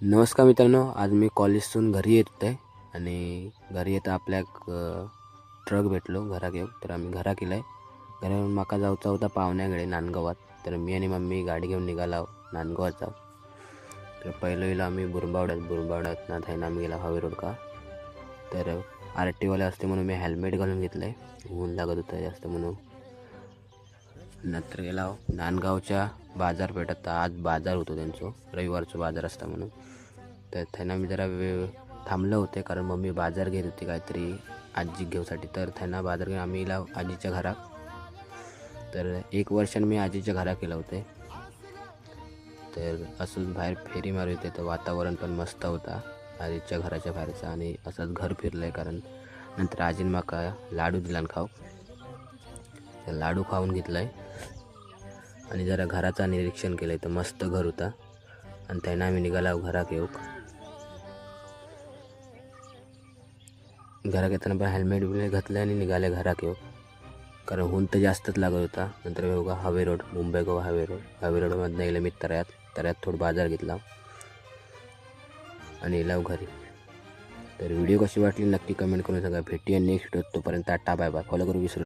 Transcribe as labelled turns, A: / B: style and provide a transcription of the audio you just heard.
A: नमस्कार मित्रांनो, आज मी कॉलेजतून घरी येत होते आणि घरी येता आपल्या ट्रक भेटलो घरा घेऊन. तर आम्ही घरा केलाय. घरावरून माका जाऊचा होता पाहुण्याकडे नांदगावात. तर मी आणि मम्मी गाडी घेऊन निघाला नांदगावात जाऊ. तर पहिलं गेलो आम्ही बुरबावड्यात ना थैना आम्ही गेला हवे रोड का. तर RT वाले असते म्हणून मी हेल्मेट घालून घेतलं आहे, ऊन लागत होतं जास्त म्हणून. नंतर गेला नांदगावच्या बाजारपेठात. आज बाजार होतो त्यांचं, रविवारचं बाजार असतं म्हणून. तर त्यांना मी जरा वेळ थांबलं होते कारण मम्मी बाजार घेत होती काहीतरी आजी घेऊसाठी. तर त्यांना बाजार घेऊन आम्ही गेला आजीच्या घरात. तर 1 वर्षाने मी आजीच्या घरा केलं होते. तर असंच बाहेर फेरी मारू होते, तर वातावरण पण मस्त होता आजीच्या घराच्या बाहेरचा. आणि असंच घर फिरलं आहे कारण नंतर आजीने माका लाडू दिला खाऊ. तर लाडू खाऊन घेतला आहे आणि जरा घराचा निरीक्षण केलं. तर मस्त घर होता आणि त्यांना आम्ही निघाला घरात येऊ. घरात येताना पण हेल्मेट बिल्मेट घातलं आणि निघाले घरात येऊ कारण ऊन तर जास्तच लागत होता. नंतर बघा हवे रोड, मुंबई गोवा हवे रोडमधनं गेलं मी तऱ्यात थोडं बाजार घेतला आणि येलाव घरी. तर व्हिडिओ कशी वाटली नक्की कमेंट करून सांगा. भेटूया नेक्स्ट. तोपर्यंत टाटा बाय बाय. फॉलो करू विसरू.